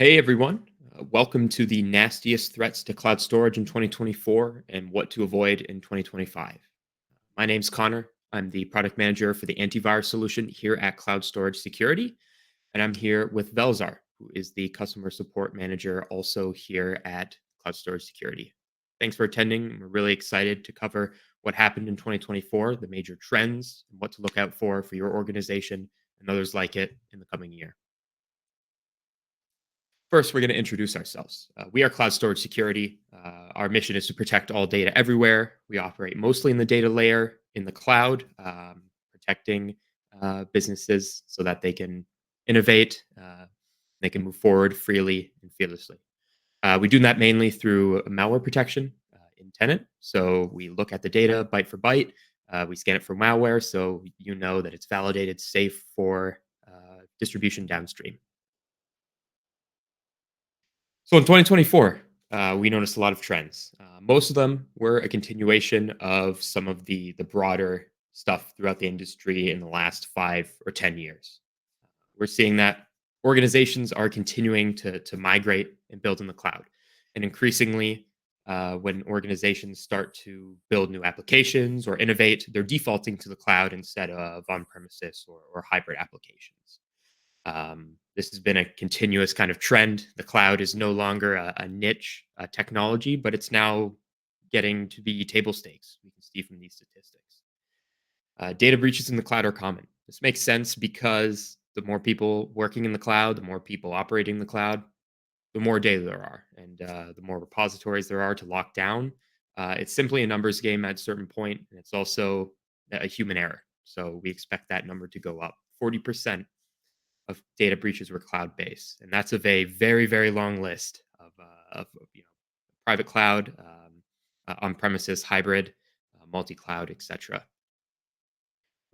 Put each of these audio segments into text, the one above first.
Hey everyone, welcome to the nastiest threats to cloud storage in 2024 and what to avoid in 2025. My name's Connor. I'm the product manager for the antivirus solution here at Cloud Storage Security, and I'm here with 𝗧𝗵𝗲, who is the customer support manager also here at Cloud Storage Security. Thanks for attending. We're really excited to cover what happened in 2024, the major trends, and what to look out for your organization and others like it in the coming year. First, we're going to introduce ourselves. We are Cloud Storage Security. Our mission is to protect all data everywhere. We operate mostly in the data layer in the cloud, protecting businesses so that they can innovate, they can move forward freely and fearlessly. We do that mainly through malware protection in tenant. So we look at the data byte for byte. We scan it for malware, so you know that it's validated, safe for distribution downstream. So in 2024, we noticed a lot of trends. Most of them were a continuation of some of the broader stuff throughout the industry in the last 5 or 10 years. We're seeing that organizations are continuing to migrate and build in the cloud. And increasingly, when organizations start to build new applications or innovate, they're defaulting to the cloud instead of on-premises or hybrid applications. This has been a continuous kind of trend. The cloud is no longer a niche technology, but it's now getting to be table stakes. We can see from these statistics. Data breaches in the cloud are common. This makes sense because the more people working in the cloud, the more people operating the cloud, the more data there are, and the more repositories there are to lock down. It's simply a numbers game at a certain point, and it's also a human error. So we expect that number to go up. 40% of data breaches were cloud-based, and that's of a very, very long list of private cloud, on-premises, hybrid, multi-cloud, etc.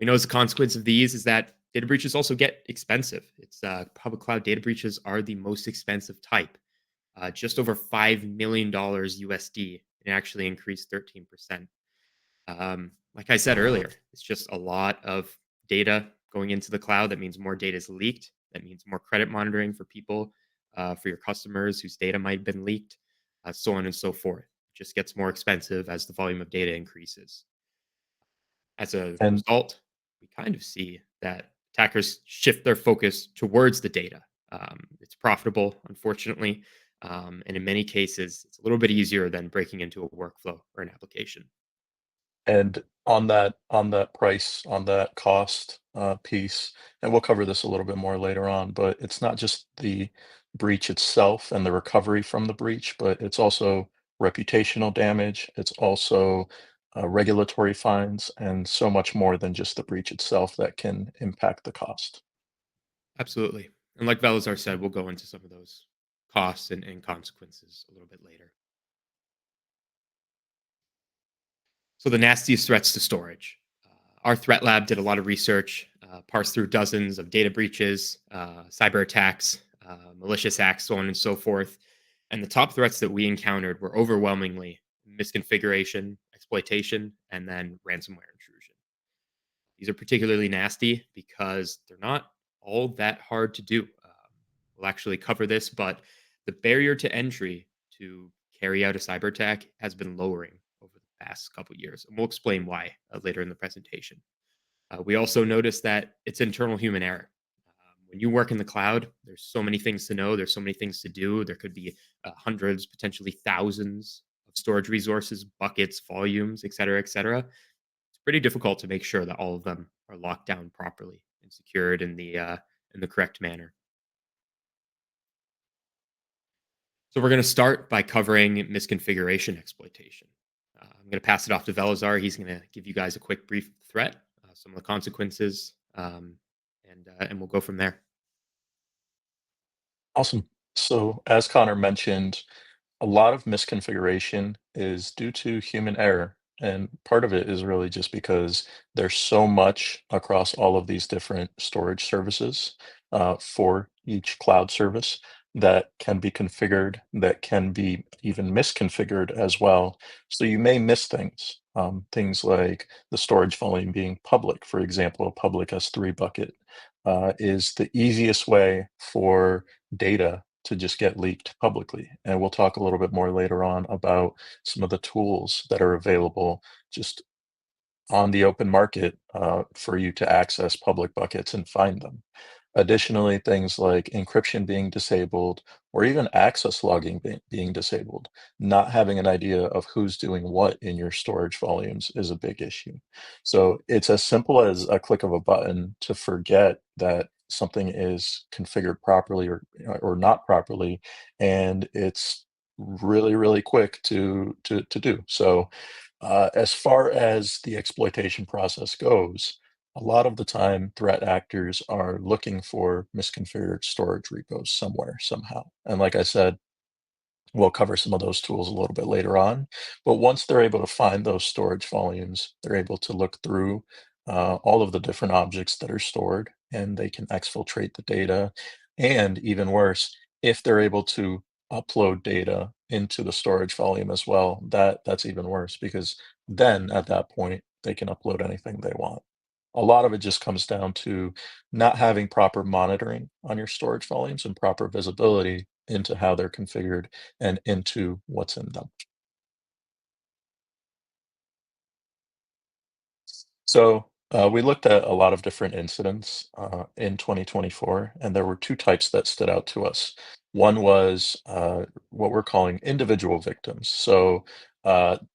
We know as a consequence of these is that data breaches also get expensive. It's public cloud data breaches are the most expensive type, just over $5 million USD, and actually increased 13%. Like I said earlier, it's just a lot of data going into the cloud. That means more data is leaked. That means more credit monitoring for people, for your customers whose data might have been leaked, so on and so forth. It just gets more expensive as the volume of data increases. As a And result, we kind of see that attackers shift their focus towards the data. It's profitable, unfortunately, and in many cases, it's a little bit easier than breaking into a workflow or an application. and on that price, on that cost, piece, and we'll cover this a little bit more later on, but it's not just the breach itself and the recovery from the breach, but it's also reputational damage. It's also, regulatory fines and so much more than just the breach itself that can impact the cost. Absolutely. And like 𝗧𝗲𝗲 said, we'll go into some of those costs and consequences a little bit later. So the nastiest threats to storage. Our threat lab did a lot of research, parsed through dozens of data breaches, cyber attacks, malicious acts, so on and so forth. And the top threats that we encountered were overwhelmingly misconfiguration, exploitation, and then ransomware intrusion. These are particularly nasty because they're not all that hard to do. We'll actually cover this, but the barrier to entry to carry out a cyber attack has been lowering over the past couple years, and we'll explain why later in the presentation. We also noticed that it's internal human error. When you work in the cloud, there's so many things to know. There's so many things to do. There could be hundreds, potentially thousands of storage resources, buckets, volumes, et cetera, et cetera. It's pretty difficult to make sure that all of them are locked down properly and secured in the correct manner. So we're going to start by covering misconfiguration exploitation. I'm going to pass it off to 𝗧𝗲𝗲. He's going to give you guys a quick brief of the threat, some of the consequences, and we'll go from there. Awesome. So as Connor mentioned, a lot of misconfiguration is due to human error. And part of it is really just because there's so much across all of these different storage services for each cloud service that can be configured, that can be even misconfigured as well. So you may miss things. Things like the storage volume being public, for example, a public S3 bucket is the easiest way for data to just get leaked publicly. And we'll talk a little bit more later on about some of the tools that are available just on the open market for you to access public buckets and find them. Additionally, things like encryption being disabled or even access logging being disabled. Not having an idea of who's doing what in your storage volumes is a big issue. So it's as simple as a click of a button to forget that something is configured properly or not properly, and it's really, really quick to do. So as far as the exploitation process goes, a lot of the time, threat actors are looking for misconfigured storage repos somewhere, somehow. And like I said, we'll cover some of those tools a little bit later on. But once they're able to find those storage volumes, they're able to look through all of the different objects that are stored, and they can exfiltrate the data. And even worse, if they're able to upload data into the storage volume as well, that's even worse because then at that point they can upload anything they want. A lot of it just comes down to not having proper monitoring on your storage volumes and proper visibility into how they're configured and into what's in them. So we looked at a lot of different incidents in 2024, and there were two types that stood out to us. One was what we're calling individual victims. So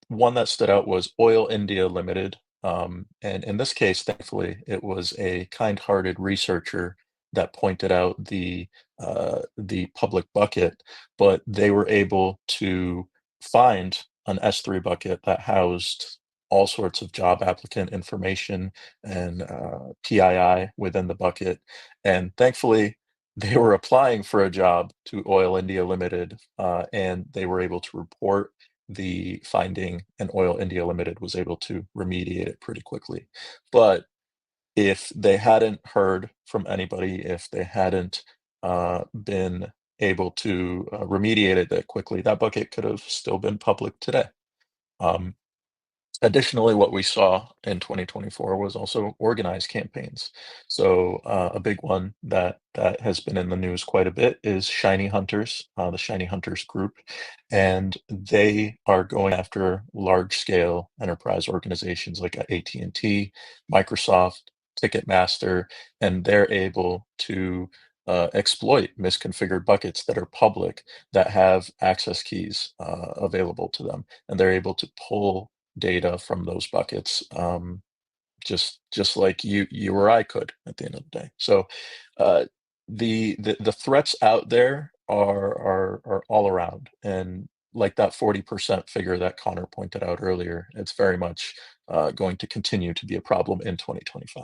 one that stood out was Oil India Limited. And in this case, thankfully, it was a kind-hearted researcher that pointed out the public bucket, but they were able to find an S3 bucket that housed all sorts of job applicant information and PII within the bucket. And thankfully, they were applying for a job to Oil India Limited, and they were able to report the finding, and Oil India Limited was able to remediate it pretty quickly. But if they hadn't heard from anybody, if they hadn't been able to remediate it that quickly, that bucket could have still been public today. Um, Additionally, what we saw in 2024 was also organized campaigns. So a big one that has been in the news quite a bit is Shiny Hunters, the Shiny Hunters group, and they are going after large-scale enterprise organizations like AT&T, Microsoft, Ticketmaster, and they're able to exploit misconfigured buckets that are public that have access keys available to them, and they're able to pull data from those buckets, just like you or I could at the end of the day. So uh, the threats out there are all around, and like that 40% figure that Connor pointed out earlier, it's very much going to continue to be a problem in 2025.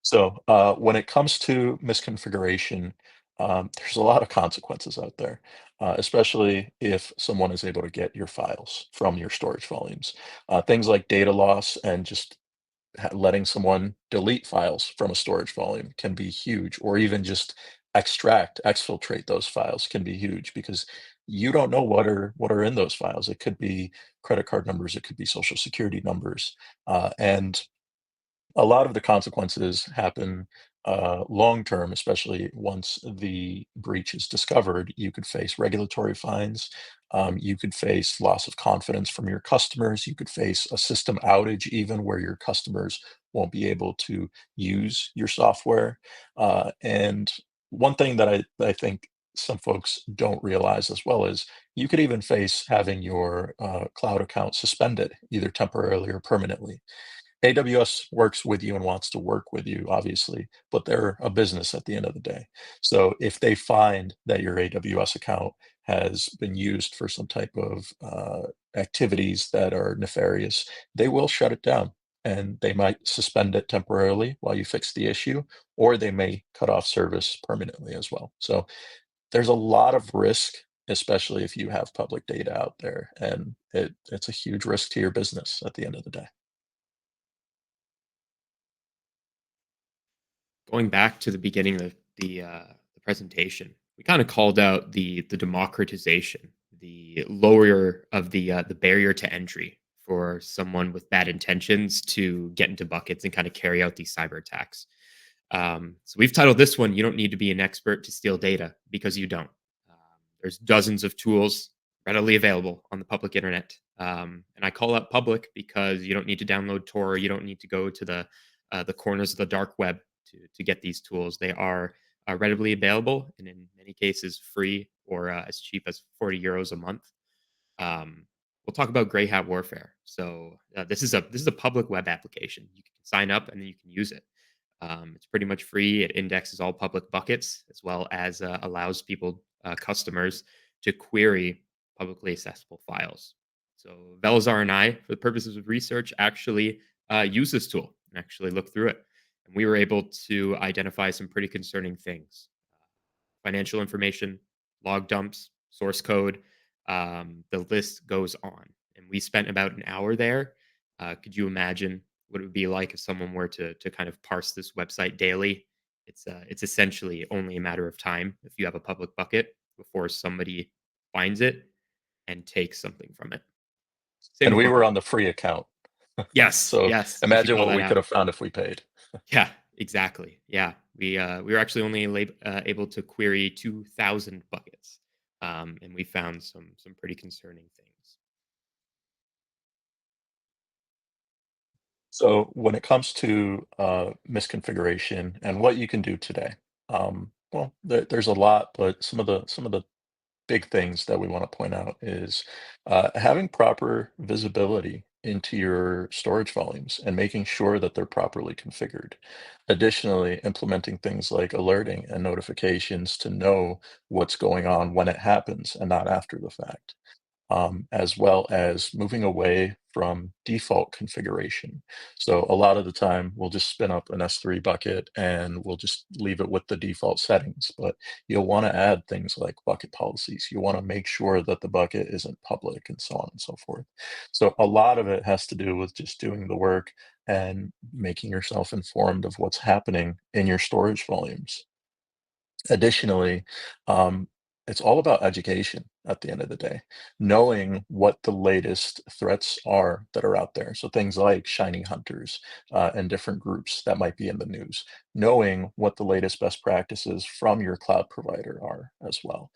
So, when it comes to misconfiguration, there's a lot of consequences out there, especially if someone is able to get your files from your storage volumes. Things like data loss and just letting someone delete files from a storage volume can be huge, or even just exfiltrate those files can be huge because you don't know what are in those files. It could be credit card numbers, it could be social security numbers, and a lot of the consequences happen long term, especially once the breach is discovered. You could face regulatory fines. You could face loss of confidence from your customers. You could face a system outage, even where your customers won't be able to use your software. And one thing that I think some folks don't realize as well is you could even face having your cloud account suspended, either temporarily or permanently. AWS works with you and wants to work with you, obviously, but they're a business at the end of the day. So if they find that your AWS account has been used for some type of activities that are nefarious, they will shut it down and they might suspend it temporarily while you fix the issue, or they may cut off service permanently as well. So there's a lot of risk, especially if you have public data out there, and it's a huge risk to your business at the end of the day. Going back to the beginning of the presentation, we kind of called out the democratization, the lower of the barrier to entry for someone with bad intentions to get into buckets and kind of carry out these cyber attacks. So we've titled this one, "You Don't Need to Be an Expert to Steal Data," because you don't. There's dozens of tools readily available on the public internet. And I call out public because you don't need to download Tor. You don't need to go to the corners of the dark web to get these tools. They are readily available and in many cases free or as cheap as 40 euros a month. We'll talk about gray hat warfare. So this is a public web application. You can sign up and then you can use it. It's pretty much free. It indexes all public buckets as well as allows people customers to query publicly accessible files. So Velazar and I, for the purposes of research, actually use this tool and actually look through it, and we were able to identify some pretty concerning things: financial information, log dumps, source code. The list goes on. And we spent about an hour there. Could you imagine what it would be like if someone were to kind of parse this website daily? It's essentially only a matter of time if you have a public bucket before somebody finds it and takes something from it. Same And with we were on malware. the free account. Yes, So yes, we should imagine call what that we could out. have found if we paid. Yeah, exactly. Yeah, we were actually only able to query 2,000 buckets, and we found some pretty concerning things. So when it comes to misconfiguration and what you can do today, well, there's a lot, but some of the big things that we want to point out is having proper visibility into your storage volumes and making sure that they're properly configured. Additionally, implementing things like alerting and notifications to know what's going on when it happens and not after the fact, as well as moving away from default configuration. So a lot of the time, we'll just spin up an S3 bucket and we'll just leave it with the default settings. But you'll want to add things like bucket policies. You want to make sure that the bucket isn't public and so on and so forth. So a lot of it has to do with just doing the work and making yourself informed of what's happening in your storage volumes. Additionally, um, it's all about education at the end of the day, knowing what the latest threats are that are out there. So things like shiny hunters and different groups that might be in the news, knowing what the latest best practices from your cloud provider are as well,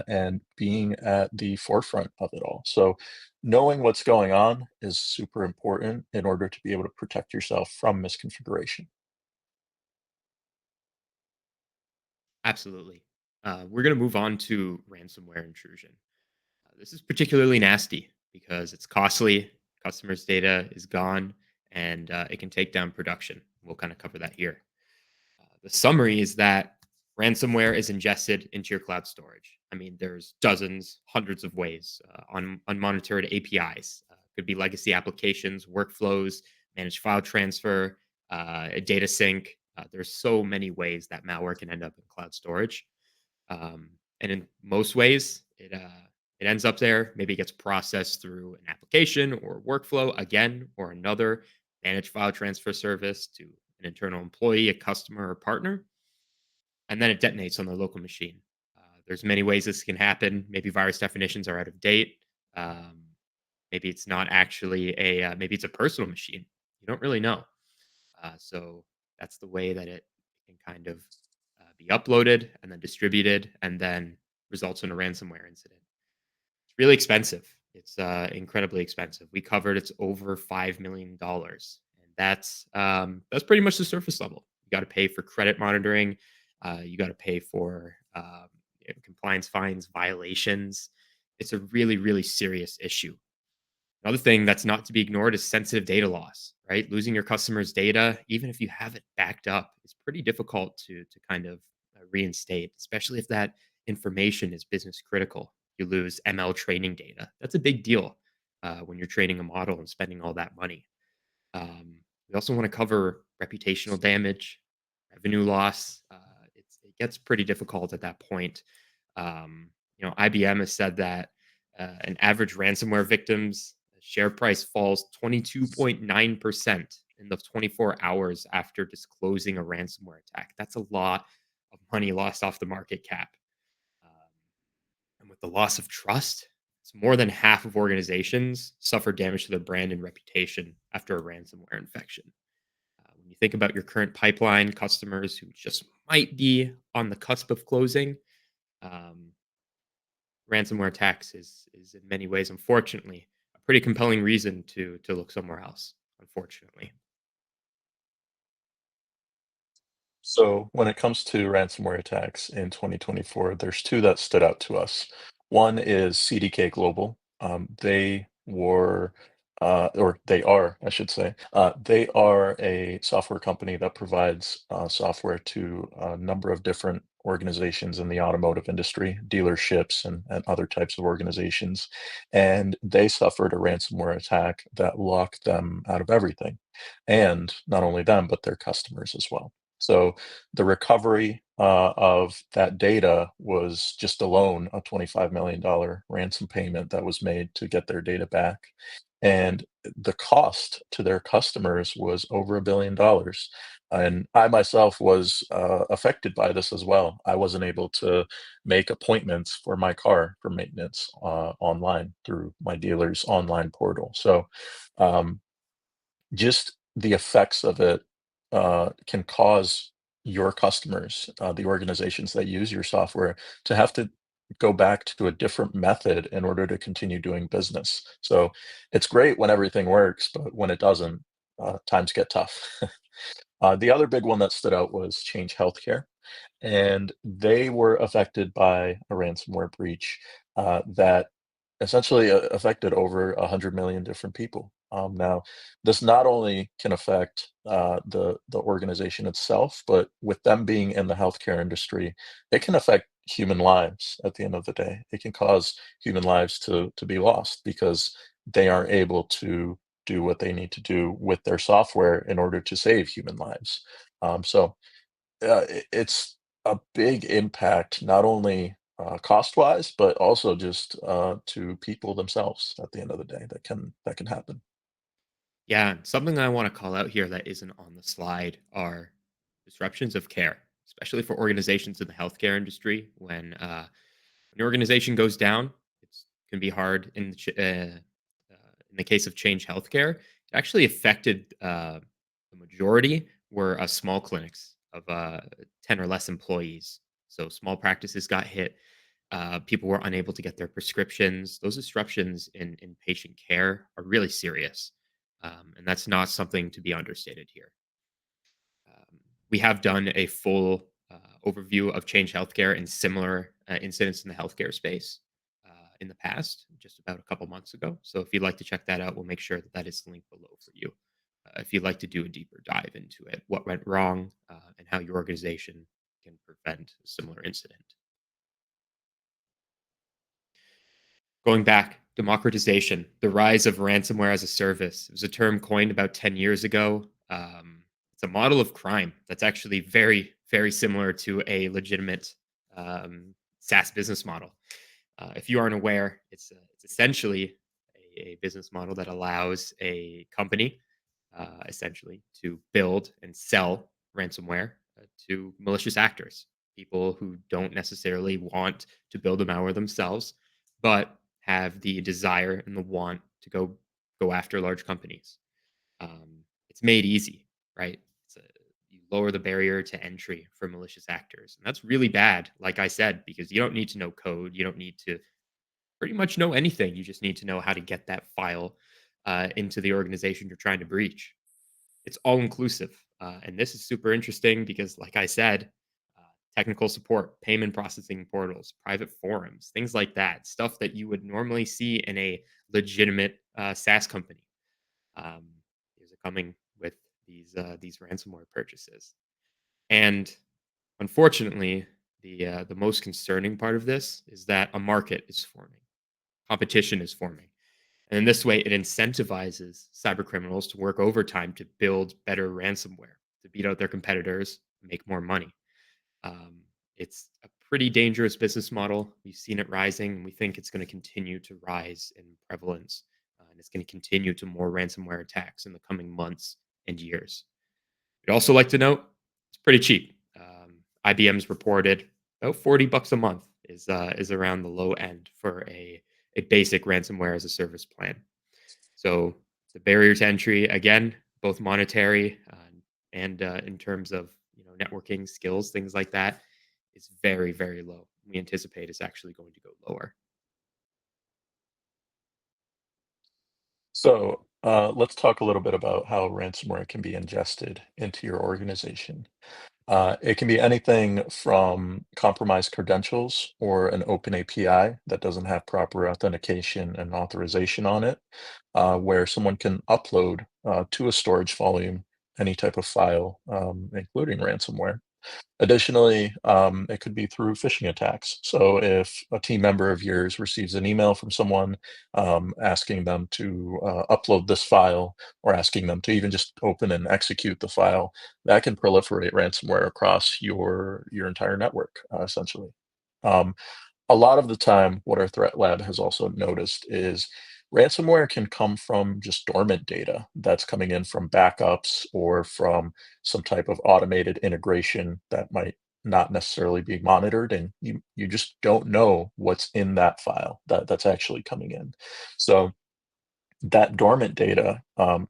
and being at the forefront of it all. So knowing what's going on is super important in order to be able to protect yourself from misconfiguration. Absolutely. We're going to move on to ransomware intrusion. This is particularly nasty because it's costly, customers' data is gone, and it can take down production. We'll kind of cover that here. The summary is that ransomware is ingested into your cloud storage. I mean, there's dozens, hundreds of ways on unmonitored APIs. Could be legacy applications, workflows, managed file transfer, a data sync. There's so many ways that malware can end up in cloud storage. And in most ways, it ends up there. Maybe it gets processed through an application or workflow again, or another managed file transfer service to an internal employee, a customer, or partner, and then it detonates on their local machine. There's many ways this can happen. Maybe virus definitions are out of date. Um, maybe it's not actually maybe it's a personal machine. You don't really know. So that's the way that it can kind of be uploaded and then distributed, and then results in a ransomware incident. It's really expensive. It's incredibly expensive. We covered it's over $5 million, and that's pretty much the surface level. You got to pay for credit monitoring. You got to pay for compliance fines, violations. It's a really, really serious issue. Another thing that's not to be ignored is sensitive data loss, right? Losing your customers' data, even if you have it backed up, is pretty difficult to kind of reinstate, especially if that information is business critical. You lose ML training data. That's a big deal when you're training a model and spending all that money. We also want to cover reputational damage, revenue loss. It gets pretty difficult at that point. IBM has said that an average ransomware victim's share price falls 22.9% in the 24 hours after disclosing a ransomware attack. That's a lot of money lost off the market cap. Um, and with the loss of trust, it's more than half of organizations suffer damage to their brand and reputation after a ransomware infection. When You think about your current pipeline customers who just might be on the cusp of closing. Um, Ransomware attacks is in many ways, unfortunately, a pretty compelling reason to look somewhere else. Unfortunately, So when it comes to ransomware attacks in 2024, there's two that stood out to us. One is CDK Global. They were, or they are, I should say, they are a software company that provides software to a number of different organizations in the automotive industry, dealerships, and other types of organizations. And they suffered a ransomware attack that locked them out of everything. And not only them, but their customers as well. So the recovery of that data was just alone a $25 million ransom payment that was made to get their data back. And the cost to their customers was over $1 billion. And I myself was affected by this as well. I wasn't able to make appointments for my car for maintenance online through my dealer's online portal. So um, just the effects of it can cause your customers, the organizations that use your software, to have to go back to a different method in order to continue doing business. So it's great when everything works, but when it doesn't, times get tough. The other big one that stood out was Change Healthcare, and they were affected by a ransomware breach that essentially affected over 100 million different people. Now, this not only can affect the organization itself, but with them being in the healthcare industry, it can affect human lives at the end of the day. It can cause human lives to be lost because they aren't able to do what they need to do with their software in order to save human lives. It's a big impact, not only cost-wise, but also just to people themselves at the end of the day that can happen. yeah. Something I want to call out here that isn't on the slide are disruptions of care, especially for organizations in the healthcare industry. When an organization goes down, it can be hard in the case of Change Healthcare. It actually affected the majority were small clinics of 10 or less employees. So small practices got hit. People were unable to get their prescriptions. Those disruptions in patient care are really serious. And that's not something to be understated here. We have done a full overview of Change Healthcare and similar incidents in the healthcare space in the past, just about a couple months ago. So if you'd like to check that out, we'll make sure that that is linked below for you. If you'd like to do a deeper dive into it, what went wrong, and how your organization can prevent a similar incident. Going back, democratization, the rise of ransomware as a service. It was a term coined about 10 years ago. It's a model of crime that's actually very, very similar to a legitimate SaaS business model. If you aren't aware, it's essentially a business model that allows a company essentially to build and sell ransomware to malicious actors, people who don't necessarily want to build a malware themselves, but have the desire and the want to go after large companies. It's made easy, right? You lower the barrier to entry for malicious actors, and that's really bad. Like I said, because you don't need to know code, you don't need to pretty much know anything. You just need to know how to get that file into the organization you're trying to breach. It's all inclusive. And this is super interesting because, like I said, uh, technical support, payment processing portals, private forums, things like that, stuff that you would normally see in a legitimate SaaS company, um, is coming with these ransomware purchases. And unfortunately, the most concerning part of this is that a market is forming, competition is forming. And in this way, it incentivizes cyber criminals to work overtime to build better ransomware, to beat out their competitors, make more money. Um, it's a pretty dangerous business model. We've seen it rising, and we think it's going to continue to rise in prevalence. And it's going to continue to more ransomware attacks in the coming months and years. We'd also like to note it's pretty cheap. IBM's reported about $40 a month is around the low end for a basic ransomware as a service plan. So the barrier to entry, again, both monetary, and in terms of networking skills, things like that, is very very low. We anticipate it's actually going to go lower. So let's talk a little bit about how ransomware can be ingested into your organization. It can be anything from compromised credentials or an open API that doesn't have proper authentication and authorization on it, where someone can upload to a storage volume any type of file, including ransomware. Additionally, it could be through phishing attacks. So if a team member of yours receives an email from someone asking them to upload this file or asking them to even just open and execute the file, that can proliferate ransomware across your entire network, essentially. Um, a lot of the time, what our threat lab has also noticed is ransomware can come from just dormant data that's coming in from backups or from some type of automated integration that might not necessarily be monitored, and you just don't know what's in that file that's actually coming in. So that dormant data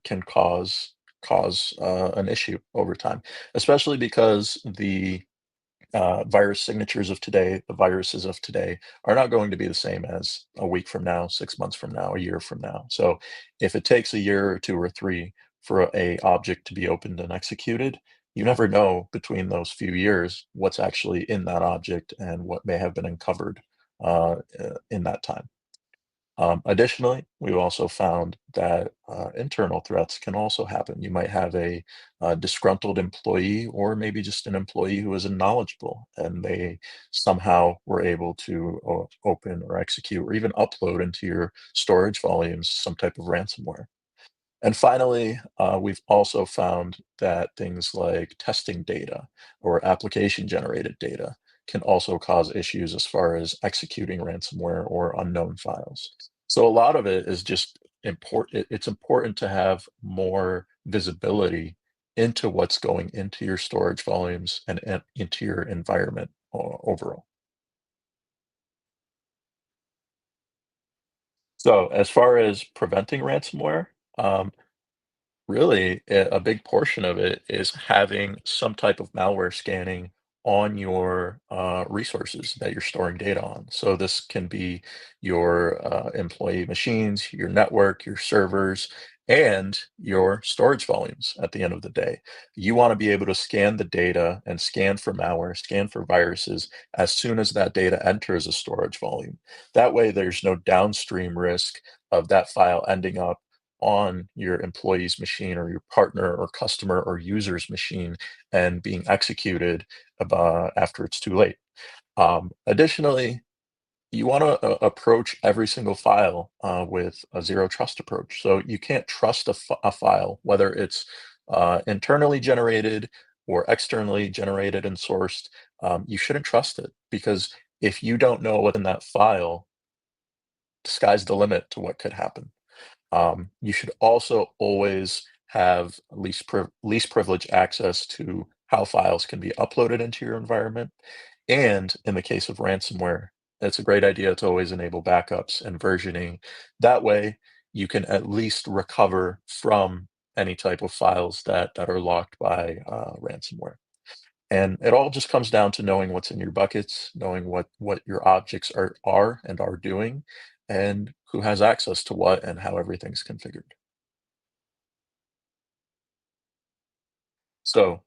can cause an issue over time, especially because the virus signatures of today, the viruses of today, are not going to be the same as a week from now, 6 months from now, a year from now. So if it takes a year or two or three for a object to be opened and executed, you never know between those few years what's actually in that object and what may have been uncovered in that time. Additionally, we've also found that internal threats can also happen. You might have a disgruntled employee, or maybe just an employee who isn't knowledgeable, and they somehow were able to open or execute or even upload into your storage volumes some type of ransomware. And finally, we've also found that things like testing data or application generated data can also cause issues as far as executing ransomware or unknown files. So a lot of it is just important. It's important to have more visibility into what's going into your storage volumes and into your environment overall. So as far as preventing ransomware, um, really, a big portion of it is having some type of malware scanning on your resources that you're storing data on. So this can be your employee machines, your network, your servers, and your storage volumes at the end of the day. You want to be able to scan the data and scan for malware, scan for viruses as soon as that data enters a storage volume. That way, there's no downstream risk of that file ending up on your employee's machine or your partner or customer or user's machine and being executed after it's too late. Additionally, you want to approach every single file with a zero trust approach. So you can't trust a file, whether it's internally generated or externally generated and sourced. You shouldn't trust it because if you don't know what's in that file, the sky's the limit to what could happen. You should also always have least privilege access to how files can be uploaded into your environment. And in the case of ransomware, it's a great idea to always enable backups and versioning. That way, you can at least recover from any type of files that are locked by ransomware. And it all just comes down to knowing what's in your buckets, knowing what your objects are doing, and who has access to what and how everything's configured. So,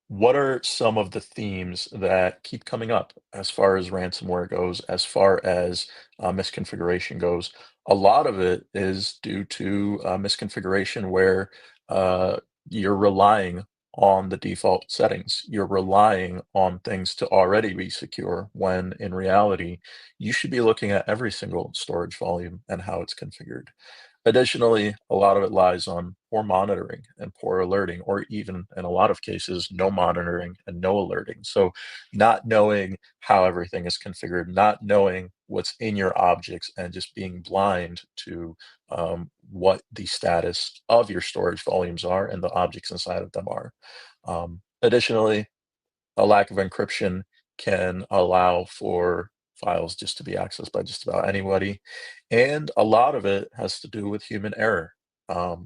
what are some of the themes that keep coming up as far as ransomware goes, as far as misconfiguration goes? A lot of it is due to misconfiguration where uh, you're relying on the default settings. You're relying on things to already be secure, when in reality, you should be looking at every single storage volume and how it's configured. Additionally, a lot of it lies on poor monitoring and poor alerting, or even in a lot of cases, no monitoring and no alerting. So, not knowing how everything is configured, not knowing what's in your objects, and just being blind to what the status of your storage volumes are and the objects inside of them are. Additionally, a lack of encryption can allow for files just to be accessed by just about anybody. And a lot of it has to do with human error.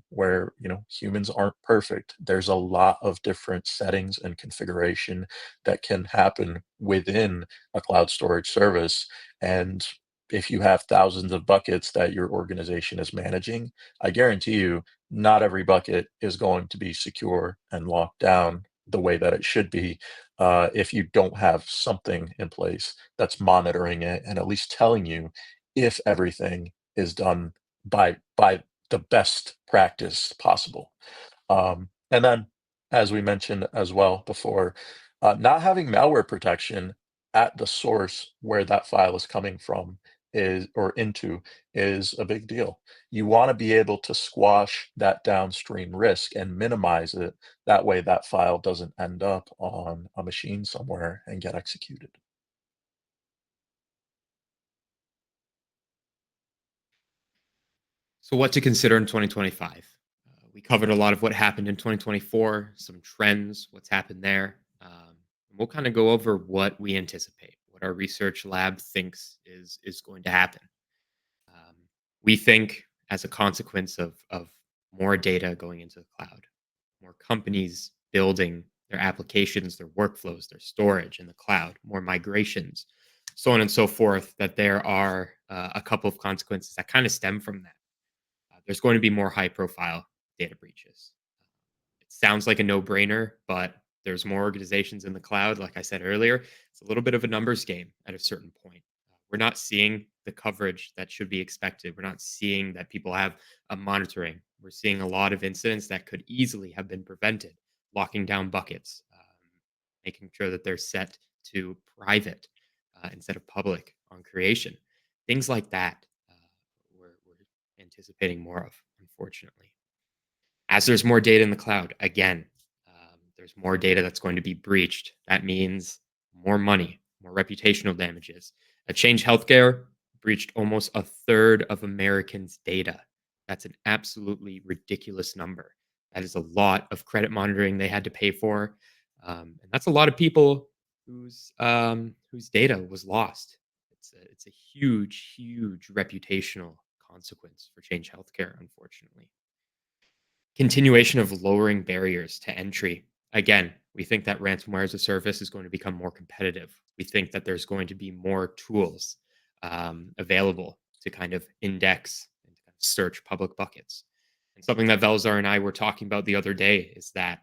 where humans aren't perfect. There's a lot of different settings and configuration that can happen within a cloud storage service. And if you have thousands of buckets that your organization is managing, I guarantee you, not every bucket is going to be secure and locked down the way that it should be if you don't have something in place that's monitoring it and at least telling you if everything is done by the best practice possible. And then, as we mentioned as well before, not having malware protection at the source where that file is coming from is or into is a big deal. You want to be able to squash that downstream risk and minimize it. That way, that file doesn't end up on a machine somewhere and get executed. So, what to consider in 2025? We covered a lot of what happened in 2024, some trends, what's happened there. And we'll kind of go over what we anticipate, what our research lab thinks is going to happen. Um, we think, as a consequence of more data going into the cloud, more companies building their applications, their workflows, their storage in the cloud, more migrations, so on and so forth, that there are a couple of consequences that kind of stem from that. There's going to be more high profile data breaches. It sounds like a no brainer, but there's more organizations in the cloud. Like I said earlier, it's a little bit of a numbers game at a certain point. We're not seeing the coverage that should be expected. We're not seeing that people have a monitoring. We're seeing a lot of incidents that could easily have been prevented, locking down buckets, making sure that they're set to private instead of public on creation. Things like that we're anticipating more of, unfortunately. As there's more data in the cloud, again, there's more data that's going to be breached. That means more money, more reputational damages. Change Healthcare breached almost a third of Americans' data. That's an absolutely ridiculous number. That is a lot of credit monitoring they had to pay for, and that's a lot of people whose data was lost. It's a huge, huge reputational consequence for Change Healthcare, unfortunately. Continuation of lowering barriers to entry. Again, we think that ransomware as a service is going to become more competitive. We think that there's going to be more tools available to kind of index and kind of search public buckets. And something that Velzar and I were talking about the other day is that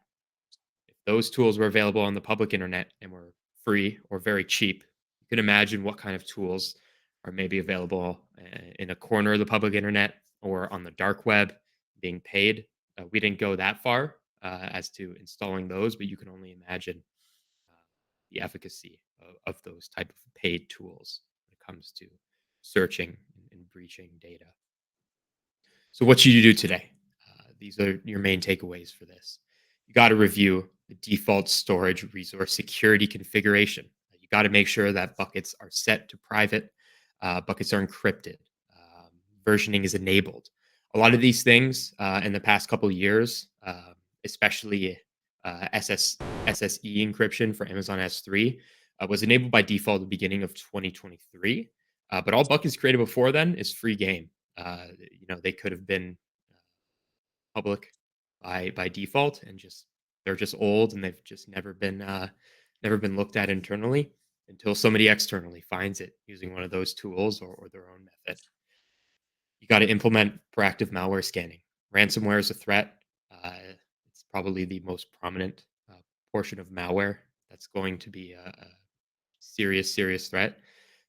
if those tools were available on the public internet and were free or very cheap, you can imagine what kind of tools are maybe available in a corner of the public internet or on the dark web being paid. We didn't go that far as to installing those, but you can only imagine uh, the efficacy of those type of paid tools when it comes to searching and breaching data. So, what should you do today? These are your main takeaways for this. You got to review the default storage resource security configuration. You got to make sure that buckets are set to private, buckets are encrypted, versioning is enabled. A lot of these things in the past couple of years, especially SSE encryption for Amazon S3, was enabled by default at the beginning of 2023. But all buckets created before then is free game. They could have been public by default and just they're just old and they've just never been looked at internally until somebody externally finds it using one of those tools or their own method. You got to implement proactive malware scanning. Ransomware is a threat. Uh, it's probably the most prominent portion of malware that's going to be a serious threat.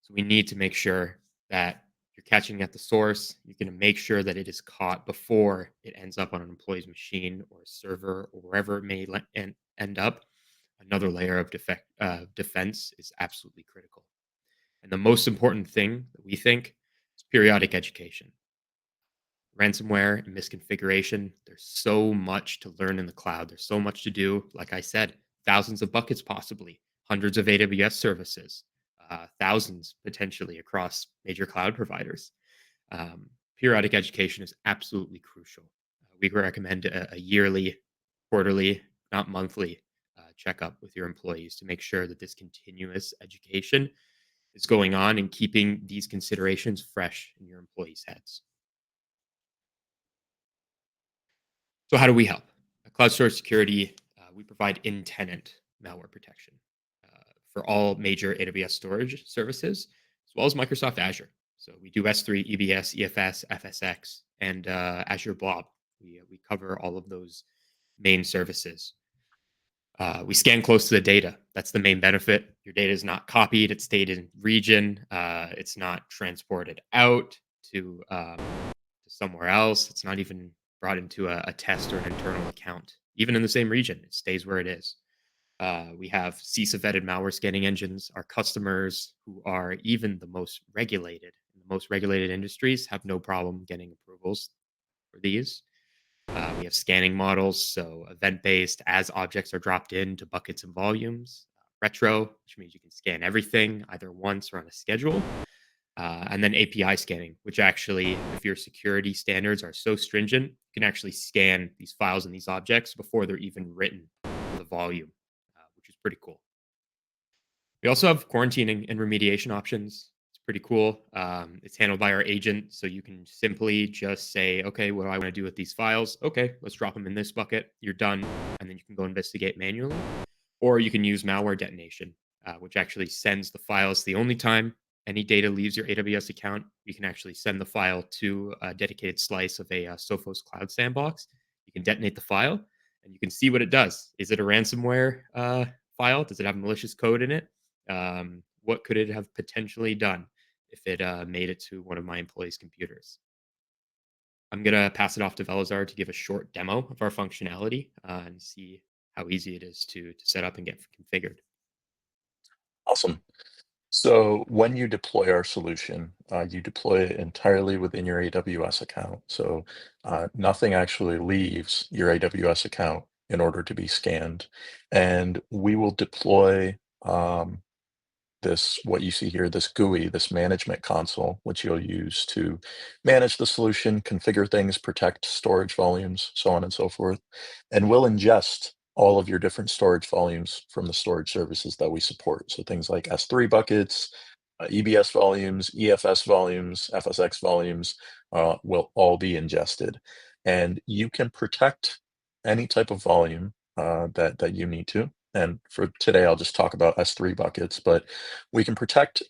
So we need to make sure that you're catching at the source. You're going to make sure that it is caught before it ends up on an employee's machine or a server or wherever it may end up. Another layer of defense is absolutely critical. And the most important thing that we think is periodic education. Ransomware and misconfiguration, there's so much to learn in the cloud. There's so much to do. Like I said, thousands of buckets, possibly hundreds of AWS services, thousands potentially across major cloud providers. Periodic education is absolutely crucial. We recommend a yearly, quarterly, not monthly checkup with your employees to make sure that this continuous education is going on and keeping these considerations fresh in your employees' heads. So how do we help? Cloud storage security, we provide in-tenant malware protection for all major AWS storage services, as well as Microsoft Azure. So we do S3, EBS, EFS, FSX, and Azure Blob. We cover all of those main services. We scan close to the data. That's the main benefit. Your data is not copied. It's stayed in region. It's not transported out to somewhere else. It's not even brought into a test or an internal account. Even in the same region, it stays where it is. We have CISA-vetted malware scanning engines. Our customers, who are even the most regulated, in the most regulated industries, have no problem getting approvals for these. We have scanning models, so event-based as objects are dropped into buckets and volumes. Retro, which means you can scan everything either once or on a schedule. And then API scanning, which actually, if your security standards are so stringent, you can actually scan these files and these objects before they're even written to the volume, which is pretty cool. We also have quarantining and remediation options. It's pretty cool. It's handled by our agent, so you can simply just say, okay, what do I want to do with these files? Okay, let's drop them in this bucket. You're done, and then you can go investigate manually. Or you can use malware detonation, which actually sends the files the only time any data leaves your AWS account. You can actually send the file to a dedicated slice of a Sophos cloud sandbox. You can detonate the file, and you can see what it does. Is it a ransomware file? Does it have malicious code in it? What could it have potentially done if it made it to one of my employees' computers? I'm going to pass it off to 𝗪𝗲 to give a short demo of our functionality and see how easy it is to set up and get configured. Awesome. So when you deploy our solution, you deploy it entirely within your AWS account. So nothing actually leaves your AWS account in order to be scanned. And we will deploy what you see here, this GUI, this management console, which you'll use to manage the solution, configure things, protect storage volumes, so on and so forth. And we'll ingest all of your different storage volumes from the storage services that we support. So things like S3 buckets, EBS volumes, EFS volumes, FSX volumes will all be ingested. And you can protect any type of volume that you need to. And for today, I'll just talk about S3 buckets, but we can protect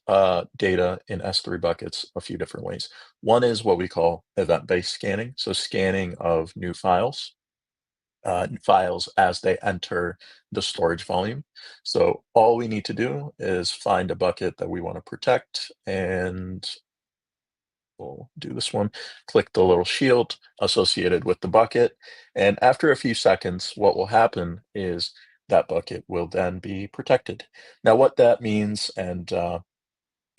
data in S3 buckets a few different ways. One is what we call event-based scanning, so scanning of new files as they enter the storage volume. So all we need to do is find a bucket that we want to protect, and we'll do this one. Click the little shield associated with the bucket. And after a few seconds, what will happen is that bucket will then be protected. Now, what that means and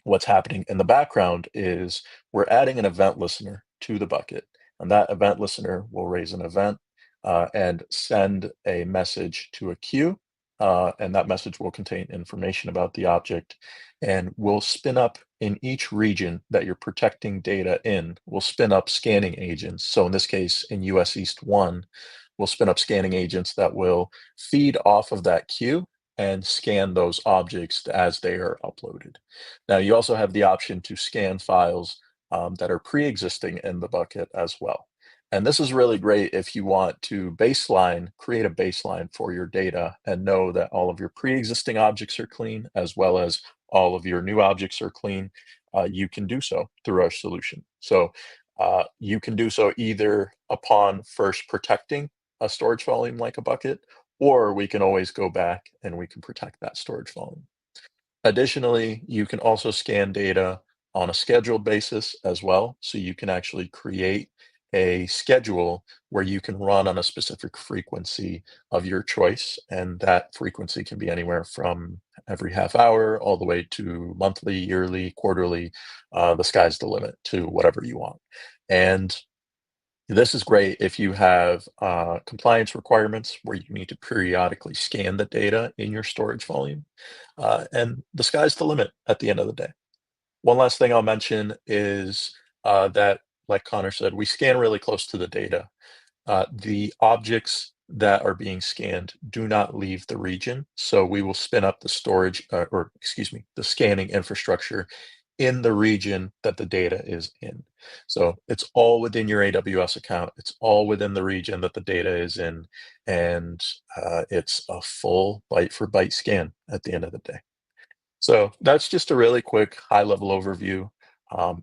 what's happening in the background is we're adding an event listener to the bucket. And that event listener will raise an event and send a message to a queue. And that message will contain information about the object, and will spin up in each region that you're protecting data in, will spin up scanning agents. So in this case, in US East 1, we'll spin up scanning agents that will feed off of that queue and scan those objects as they are uploaded. Now, you also have the option to scan files that are pre-existing in the bucket as well. And this is really great if you want to create a baseline for your data and know that all of your pre-existing objects are clean, as well as all of your new objects are clean. You can do so through our solution. So you can do so either upon first protecting a storage volume like a bucket, or we can always go back and we can protect that storage volume. Additionally, you can also scan data on a scheduled basis as well. So you can actually create a schedule where you can run on a specific frequency of your choice. And that frequency can be anywhere from every half hour all the way to monthly, yearly, quarterly. The sky's the limit to whatever you want. And this is great if you have compliance requirements where you need to periodically scan the data in your storage volume. And the sky's the limit at the end of the day. One last thing I'll mention is that, like Connor said, we scan really close to the data. The objects that are being scanned do not leave the region. So we will spin up the the scanning infrastructure in the region that the data is in. So it's all within your AWS account. It's all within the region that the data is in, and it's a full byte for byte scan at the end of the day. So that's just a really quick high-level overview.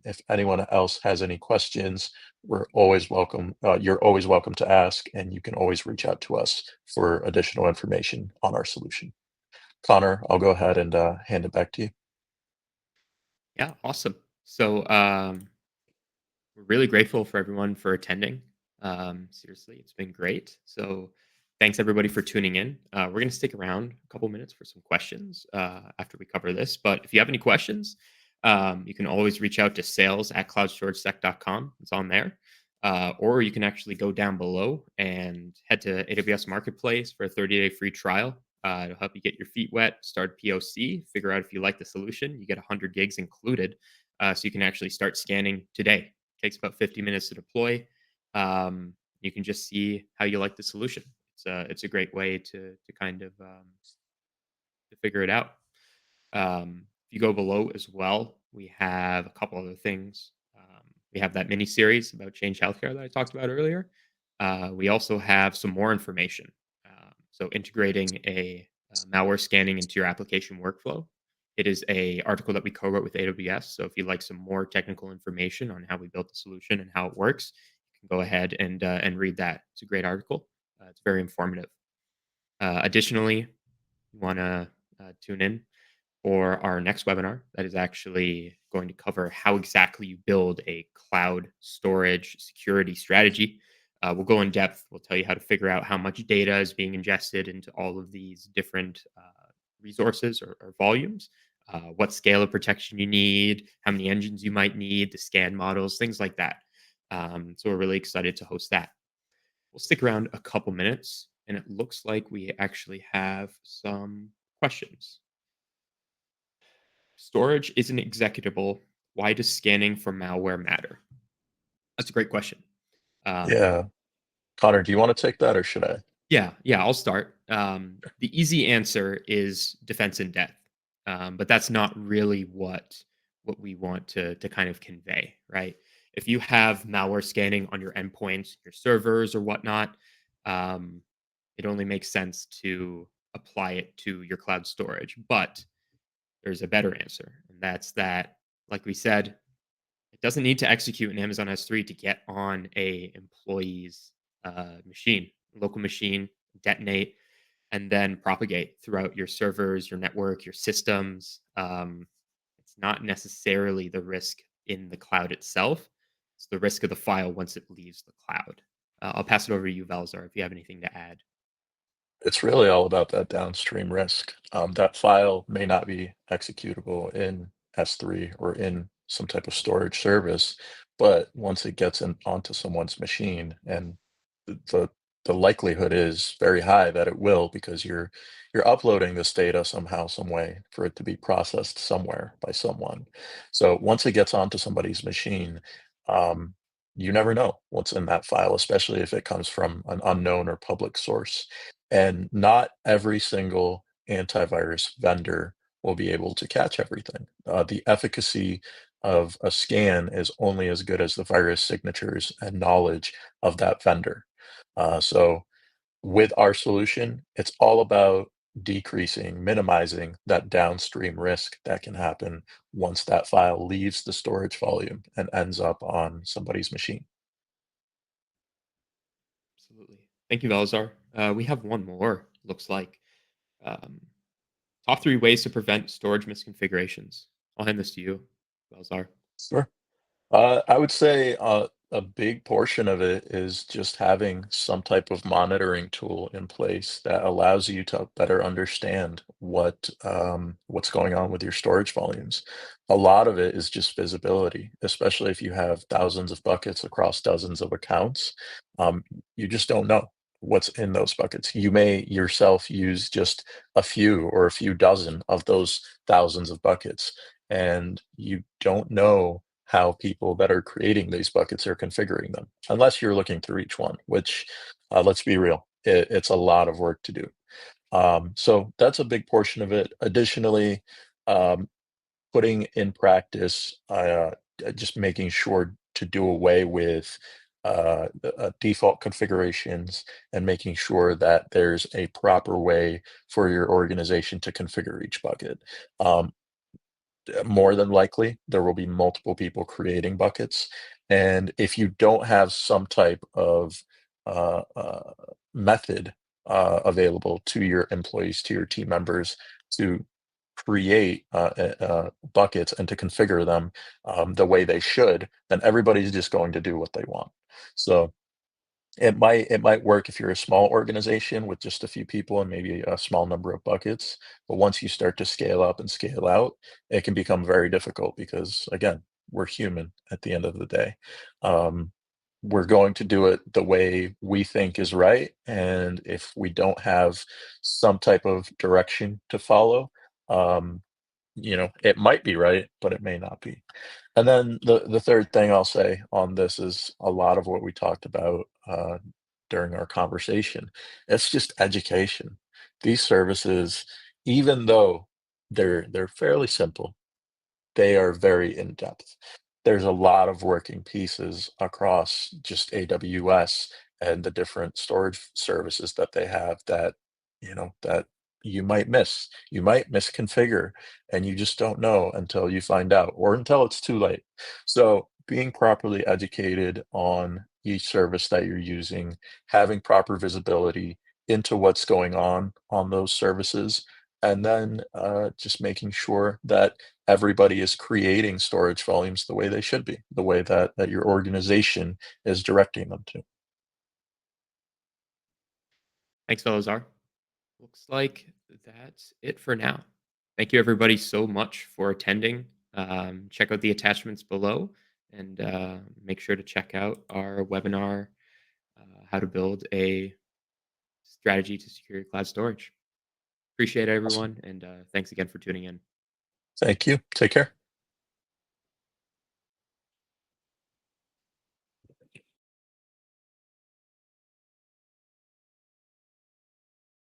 If anyone else has any questions, we're always welcome. You're always welcome to ask, and you can always reach out to us for additional information on our solution. Connor, I'll go ahead and hand it back to you. Yeah, awesome. So we're really grateful for everyone for attending. Seriously, it's been great. So thanks everybody for tuning in. We're going to stick around a couple minutes for some questions after we cover this. But if you have any questions, you can always reach out to sales@cloudstorage.com. It's on there. Or you can actually go down below and head to AWS Marketplace for a 30-day free trial. It'll help you get your feet wet, start POC, figure out if you like the solution. You get 100 gigs included, so you can actually start scanning today. Takes about 50 minutes to deploy. You can just see how you like the solution. It's a great way to kind of to figure it out. If you go below as well, we have a couple other things. We have that mini series about Change Healthcare that I talked about earlier. We also have some more information. So integrating a malware scanning into your application workflow. It is a article that we co-wrote with AWS. So if you'd like some more technical information on how we built the solution and how it works, you can go ahead and read that. It's a great article. It's very informative. Additionally, you want to tune in for our next webinar that is actually going to cover how exactly you build a cloud storage security strategy. We'll go in depth. We'll tell you how to figure out how much data is being ingested into all of these different resources or volumes, what scale of protection you need, how many engines you might need, the scan models, things like that. So we're really excited to host that. We'll stick around a couple minutes, and it looks like we actually have some questions. Storage isn't executable. Why does scanning for malware matter? That's a great question. Um, Yeah. Connor, do you want to take that or should I? yeah, I'll start. The easy answer is defense in depth, but that's not really what we want to kind of convey, right? If you have malware scanning on your endpoints, your servers, or whatnot, um, it only makes sense to apply it to your cloud storage. But there's a better answer, and that's that, like we said, it doesn't need to execute in Amazon S3 to get on a employee's machine, local machine, detonate, and then propagate throughout your servers, your network, your systems. It's not necessarily the risk in the cloud itself. It's the risk of the file once it leaves the cloud. I'll pass it over to you, 𝗲𝗲, if you have anything to add. It's really all about that downstream risk. That file may not be executable in S3 or in some type of storage service, but once it gets onto someone's machine, and the, the the likelihood is very high that it will, because you're uploading this data somehow, some way for it to be processed somewhere by someone. So once it gets onto somebody's machine, um, you never know what's in that file, especially if it comes from an unknown or public source. And not every single antivirus vendor will be able to catch everything. The efficacy of a scan is only as good as the virus signatures and knowledge of that vendor. So with our solution, it's all about decreasing, minimizing that downstream risk that can happen once that file leaves the storage volume and ends up on somebody's machine. Absolutely. Thank you, 𝗲𝗲. We have one more, looks like. Um, Top three ways to prevent storage misconfigurations. I'll hand this to you, 𝗲𝗲. Sure. I would say a big portion of it is just having some type of monitoring tool in place that allows you to better understand what's going on with your storage volumes. A lot of it is just visibility, especially if you have thousands of buckets across dozens of accounts. Um, you just don't know what's in those buckets. You may yourself use just a few or a few dozen of those thousands of buckets, and you don't know how people that are creating these buckets are configuring them, unless you're looking through each one, which, let's be real, it's a lot of work to do. So that's a big portion of it. Additionally, um, putting in practice, just making sure to do away with default configurations and making sure that there's a proper way for your organization to configure each bucket. Um, More than likely, there will be multiple people creating buckets. And if you don't have some type of method available to your employees, to your team members to create buckets and to configure them the way they should, then everybody's just going to do what they want. So it might work if you're a small organization with just a few people and maybe a small number of buckets, but once you start to scale up and scale out, it can become very difficult because, again, we're human at the end of the day. Um, we're going to do it the way we think is right, and if we don't have some type of direction to follow, um, it might be right, but it may not be. And then the third thing I'll say on this is a lot of what we talked about during our conversation. It's just education. These services, even though they're fairly simple, they are very in-depth. There's a lot of working pieces across just AWS and the different storage services that they have that you might miss. You might misconfigure, and you just don't know until you find out or until it's too late. So, being properly educated on each service that you're using, having proper visibility into what's going on those services, and then just making sure that everybody is creating storage volumes the way they should be, the way that your organization is directing them to. Thanks, fellows. Looks like that's it for now. Thank you, everybody, so much for attending. Check out the attachments below and make sure to check out our webinar, How to Build a Strategy to Secure Your Cloud Storage. Appreciate it, Awesome. everyone, and thanks again for tuning in. Thank you. Take care.